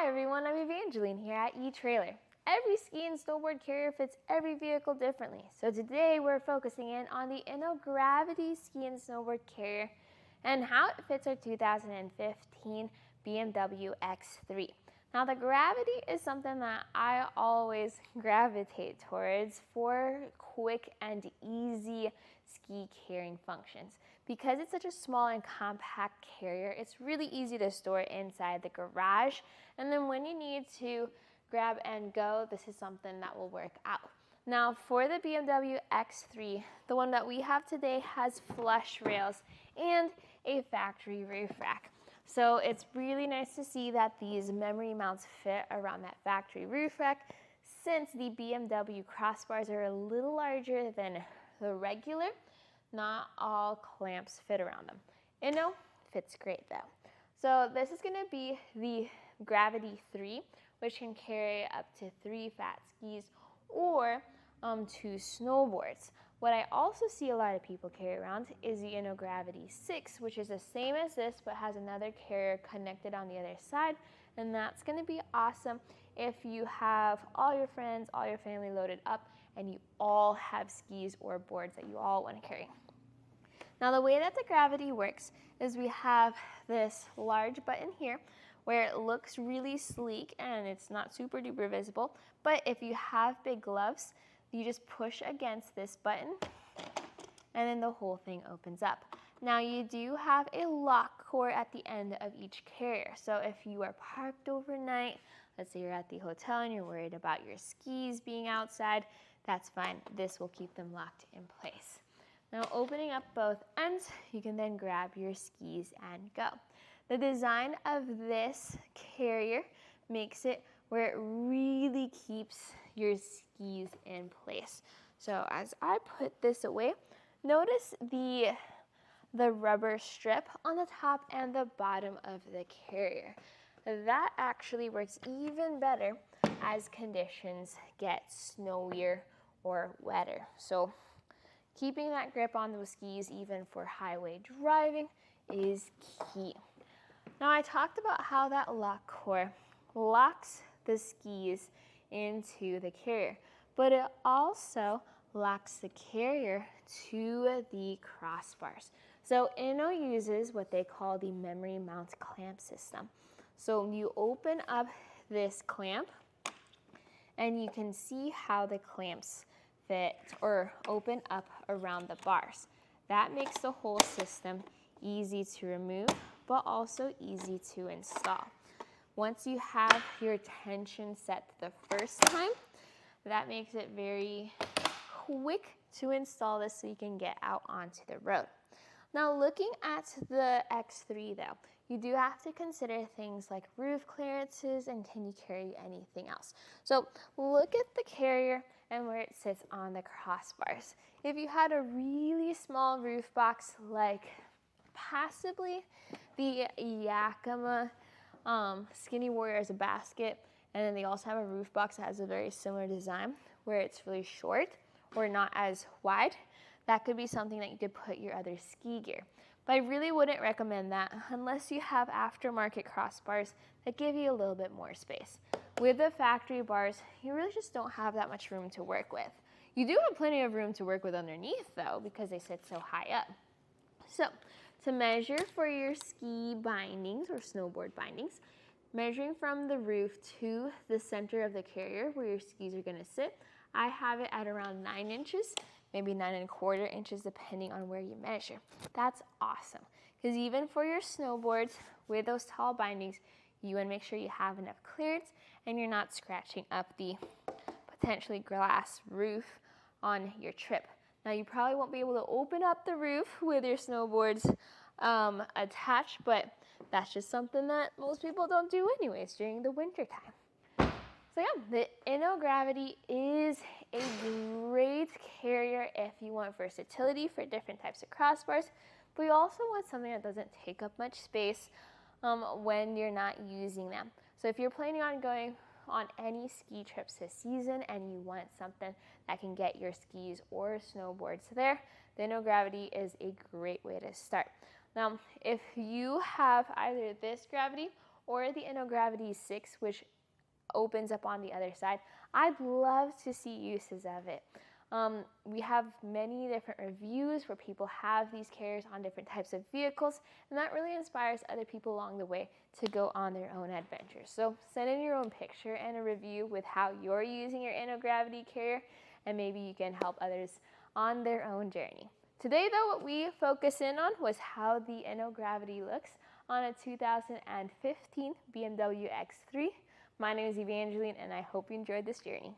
Hi everyone, I'm Evangeline here at etrailer. Every ski and snowboard carrier fits every vehicle differently. So today we're focusing in on the Inno Gravity ski and snowboard carrier and how it fits our 2015 BMW X3. Now the Gravity is something that I always gravitate towards for quick and easy ski carrying functions. Because it's such a small and compact carrier, it's really easy to store inside the garage. And then when you need to grab and go, this is something that will work out. Now for the BMW X3, the one that we have today has flush rails and a factory roof rack. So it's really nice to see that these memory mounts fit around that factory roof rack, since the BMW crossbars are a little larger than the regular. Not all clamps fit around them. Inno fits great though. So this is going to be the Gravity 3, which can carry up to 3 fat skis or 2 snowboards. What I also see a lot of people carry around is the Inno Gravity 6, which is the same as this but has another carrier connected on the other side, and that's going to be awesome if you have all your friends, all your family loaded up, and you all have skis or boards that you all want to carry. Now the way that the Gravity works is we have this large button here where it looks really sleek and it's not super duper visible, but if you have big gloves, you just push against this button and then the whole thing opens up. Now you do have a lock core at the end of each carrier, so if you are parked overnight, let's say you're at the hotel and you're worried about your skis being outside, that's fine. This will keep them locked in place. Now opening up both ends, you can then grab your skis and go. The design of this carrier makes it where it really keeps your skis in place. So as I put this away, notice the rubber strip on the top and the bottom of the carrier. That actually works even better as conditions get snowier or wetter. So keeping that grip on those skis even for highway driving is key. Now I talked about how that lock core locks the skis into the carrier, but it also locks the carrier to the crossbars. So Inno uses what they call the memory mount clamp system. So you open up this clamp and you can see how the clamps fit or open up around the bars. That makes the whole system easy to remove, but also easy to install. Once you have your tension set the first time, that makes it very quick to install this so you can get out onto the road. Now looking at the X3 though, you do have to consider things like roof clearances and can you carry anything else. So look at the carrier and where it sits on the crossbars. If you had a really small roof box like possibly the Yakima Skinny Warrior as a basket, and then they also have a roof box that has a very similar design where it's really short or not as wide, that could be something that you could put your other ski gear. But I really wouldn't recommend that unless you have aftermarket crossbars that give you a little bit more space. With the factory bars, you really just don't have that much room to work with. You do have plenty of room to work with underneath though, because they sit so high up. So to measure for your ski bindings or snowboard bindings, measuring from the roof to the center of the carrier where your skis are gonna sit, I have it at around 9 inches, maybe 9¼ inches depending on where you measure. That's awesome, because even for your snowboards with those tall bindings, you want to make sure you have enough clearance and you're not scratching up the potentially glass roof on your trip. Now you probably won't be able to open up the roof with your snowboards attached, but that's just something that most people don't do anyways during the winter time. So yeah, the Inno Gravity is a great carrier if you want versatility for different types of crossbars, but you also want something that doesn't take up much space when you're not using them. So if you're planning on going on any ski trips this season and you want something that can get your skis or snowboards there, the Inno Gravity is a great way to start. Now, if you have either this Gravity or the Inno Gravity 6, which opens up on the other side. I'd love to see uses of it. We have many different reviews where people have these carriers on different types of vehicles, and that really inspires other people along the way to go on their own adventures. So send in your own picture and a review with how you're using your Inno Gravity carrier, and maybe you can help others on their own journey. Today though, what we focus in on was how the Inno Gravity looks on a 2015 BMW X3. My name is Evangeline, and I hope you enjoyed this journey.